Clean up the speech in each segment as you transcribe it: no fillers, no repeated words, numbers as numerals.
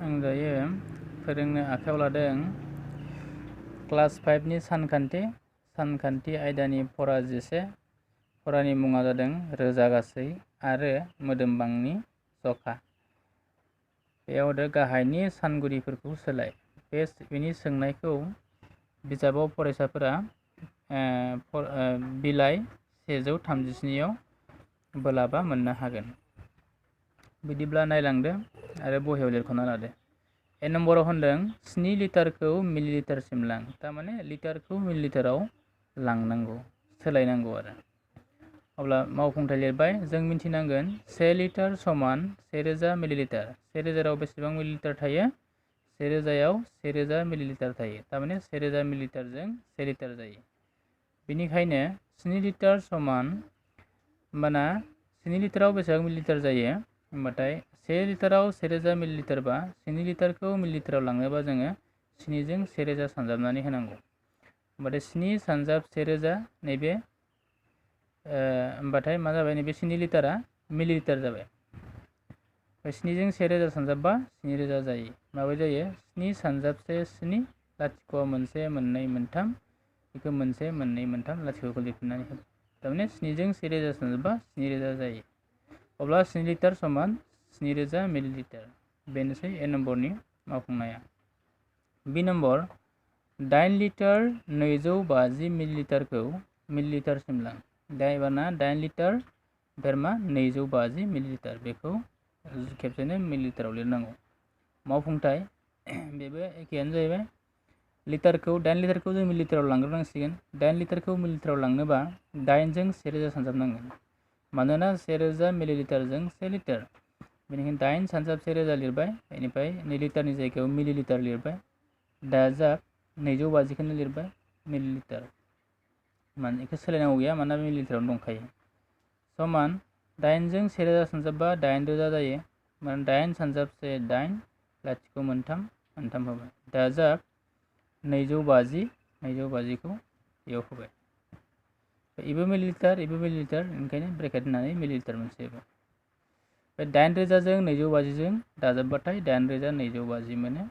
आं दायो फोरोंनो आखायाव लादों क्लास 5 नि सानखान्थि आयदानि फरा 11 फरानि मुङा जादों रोजा गासै आरो मोदोमबांनि जखा। बेयाव गाहायनि सानगुरिफोरखौ सोलाय। बेनि सोंनायखौ बिजाबाव फरायसाफोरा बिलाइ 137 आव बोलाबा मोननो हागोन। बिदिब्ला नायलांदो आरो बहियाव लिरख'ना लादो। ए नम्बराव होनदों 7 लिटारखौ मिलिलिटारसिम लां। थारमाने लिटारखौ मिलिलिटाराव लांनांगौ, सोलायनांगौ आरो। अब्ला मावफुंथाय लिरबाय। जों मिन्थिनांगोन 1 लिटार समान 1000 मिलिलिटार। 1000 आव बेसेबां मिलिलिटार थायो? 1000 आव 1000 मिलिलिटार थायो। थारमाने 1000 मिलिलिटारजों 1 लिटार जायो। बेनिखायनो 7 लिटार समान होमबाना 7 लिटाराव बेसेबां मिलिलिटार जायो? होमबाथाय 1 लिटाराव 1000 मिलिलिटार बा 7 लिटारखौ मिलिलिटाराव लांनोबा जोङो 7 जों 1000 सानजाबनानै होनांगौ। होमबाथाय 7 सानजाब 1000 नैबे होमबाथाय मा जाबाय? नैबे 7 लिटारा मिलिलिटार जाबाय। 7 जों 1000 सानजाबबा 7000 जायो। माबायदि जायो? 7 सानजाबसे 7 लाथिख' 1 2 3 बेखौ 1 1 2 3 लाथिख'खौ लिरफिननानै होबाय। थारमाने 7 जों 1000 सानजाबबा 7000 जायो। अब्ला 7 लिटार समान 7000 मिलिलिटार। बेनोसै ए नम्बरनि मावफुंनाया। बि नम्बर 8 लिटार 250 मिलिलिटारखौ मिलिलिटारसिम लां। दाना 8 लिटार मा 250 मिलिलिटार बेखौ खेबसेनो मिलिलिटाराव लिरनांगौ। मावफुंथाय बेबो एखेयानो जाहैबाय। 8 लिटारखौ जों मिलिलिटाराव लांग्रोनांसिगोन। 8 लिटारखौ मिलिलिटाराव लांनोबा 8 जों 1000 सानजाबनांगोन। मानोना 1000 मिलिलिटारजों 1 लिटार। बेनिखायनो 8 सानजाब 1000 लिरबाय। बेनिफ्राय 2 लिटारनि जायगायाव मिलिलिटार लिरबाय। दाजाब 250खौनो लिरबाय मिलिलिटार। माने बेखौ सोलायनांगौ गैया, मानोना मिलिलिटारावनो दंखायो। समान 8 जों 1000 सानजाबबा 8000 जायो। माने 8 सानजाबसे 8 लाथिख' 1 3 होबाय। दाजाब 250खौ बेयाव होबाय। इबो मिलिलिटार ओंखायनो ब्रेकेट होनानै मिलिलिटार मोनसे होबाय। बे 8000 जों 250 जों दाजाबबाथाय 8000 250 मोनो।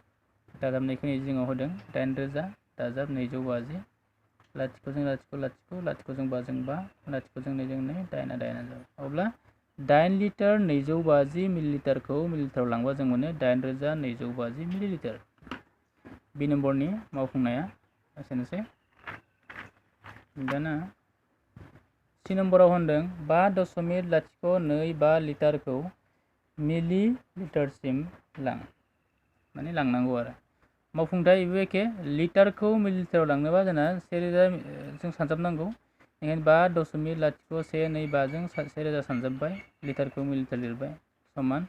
दाजाबनायखौ जिङाव होदों। 8000 दाजाब 250 लाथिख'जों लाथिख' लाथिख' लाथिख'जों 5 जों 5 लाथिख'जों 2 जों 2 दाइना जाबाय। अब्ला 8 लिटार 250 मिलिलिटारखौ मिलिलिटाराव लांबा जों मोनो 8250 मिलिलिटार। बि नम्बरनि मावफुंनाया एसेनोसै। दाना सि नम्बराव होनदों 5.025 लिटारखौ मिलिलिटारसिम लां। माने लांनांगौ आरो। मावफुंथाय बेबो एखे। लिटारखौ मिलिलिटाराव लांनोबा जोंना 1000 जों सानजाबनांगौ। बेनिखायनो 5.025 जों 1000 सानजाबबाय। लिटारखौ मिलिलिटार लिरबाय। समान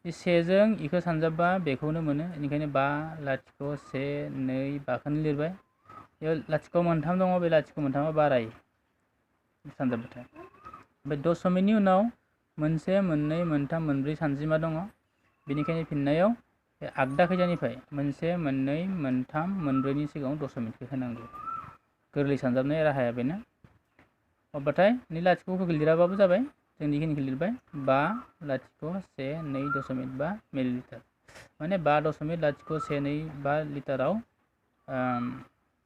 1 जों इखौ सानजाबबा बेखौनो मोनो। बेनिखायनो 5.125खौनो लिरबाय। बेयाव लाथिख' 1 3 दङ। बे लाथिख' 1 3आ बारायो सानजाबबाथाय। ओमफ्राय दशमिकनि उनाव 1 1 2 3 4 सानजिमा दङ। बेनिखायनो फिननायाव आगदा खैजानिफ्राय 1 1 2 3 4नि सिगाङाव दशमिकखौ होनांगौ। गोरलै सानजाबनाय राहाया बेनो। अब्लाथाय नै लाथिख'खौ लिराबाबो जाबाय। जों बेखिनिखौ लिरबाय। 5.125 मिलिलिटार। माने 5.025 लिटाराव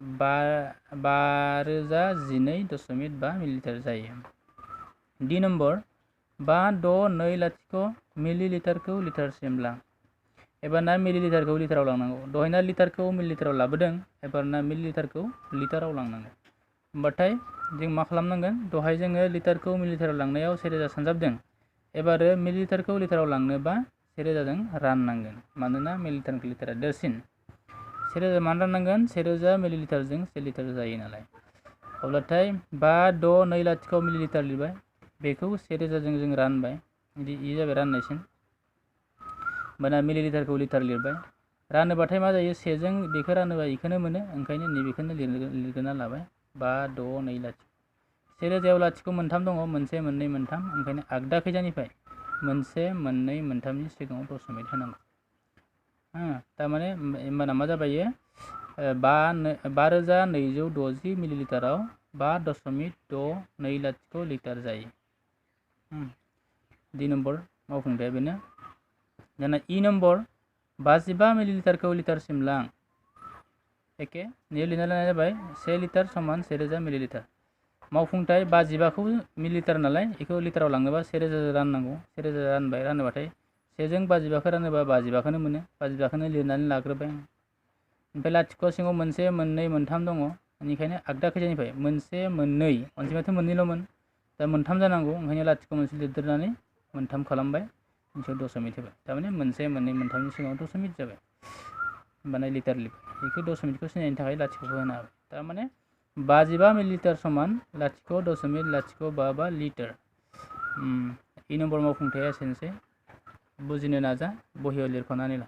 5012.5 मिलिलिटार जायो। डि नम्बर 5.620 मिलिलिटारखौ लिटारसिम लां। एबारना मिलिलिटारखौ लिटाराव लांनांगौ। दहायना लिटारखौ मिलिलिटाराव लाबोदों। एबारना मिलिलिटारखौ लिटाराव लांनांगौ। होमबाथाय जों मा खालामनांगोन? दहाय जोङो लिटारखौ मिलिलिटाराव लांनायाव 1000 सानजाबदों। एबारो मिलिलिटारखौ लिटाराव लांनोबा 1000 जों राननांगोन। मानोना मिलिलिटारनिख्रुइ लिटारा देरसिन। 1000 मानो राननांगोन? 1000 मिलिलिटारजों 1 लिटार जायो नालाय। अब्लाथाय 5.620 मिलिलिटार लिरबाय। बेखौ 1000 जों रानबाय। बिदि जाबाय राननायसिम। होमबाना मिलिलिटारखौ लिटार लिरबाय। रानोबाथाय मा जायो? 1 जों बेखौ रानोबा बेखौनो मोनो। ओंखायनो नैबेखौनो लिरग्रोना लाबाय। 5.620। 1000 लाथिख' 1 3 दङ। 1 1 2 3 ओंखायनो आगदा खैजानिफ्राय 1 1 2 3नि सिगाङाव दशमिक होनांगौ। थारमाने होमबाना मा जाबायो? 5260 मिलिलिटाराव 5.620 लिटार जायो। डि नम्बर मावफुंथाया बेनो। दाना इ नम्बर 55 मिलिलिटारखौ लिटारसिम लां। एके नैयाव लिरना लानाया जाबाय 1 लिटार समान 1000 मिलिलिटार। मावफुंथाय 55खौ मिलिलिटार नालाय बेखौ लिटाराव लांनोबा 1000 राननांगौ। 1000 रानबाय, रानोबाथाय 1 जों 55खौ रानोबा 55खौनो मोनो। 55खौनो लिरनानै लाग्रोबाय आं। ओमफ्राय लाथिख' सिङाव 1 2 3 दङ। बेनिखायनो आगदा खैजानिफ्राय 1 2 अनजिमायाथ' मोननैल'मोन, दा 3 जानांगौ। ओंखायनो लाथिख' मोनसे लिरदेरनानै 3 खालामबाय। ओमफ्राय दशमिक होबाय। थारमाने 1 2 3 नि सिगाङाव दशमिक जाबाय। होमबाना लिटार लिरबाय। बेखौ दशमिकखौ सिनायनो थाखाय लाथिख'खौ होनो हाबाय। थारमाने 55 मिलिलिटार समान लाथिख' दशमिक लाथिख' 55 लिटार। इ नम्बर मावफुंथाया एसेनोसै। बुजिनो नाजा, बहियाव लिरख'नानै ला।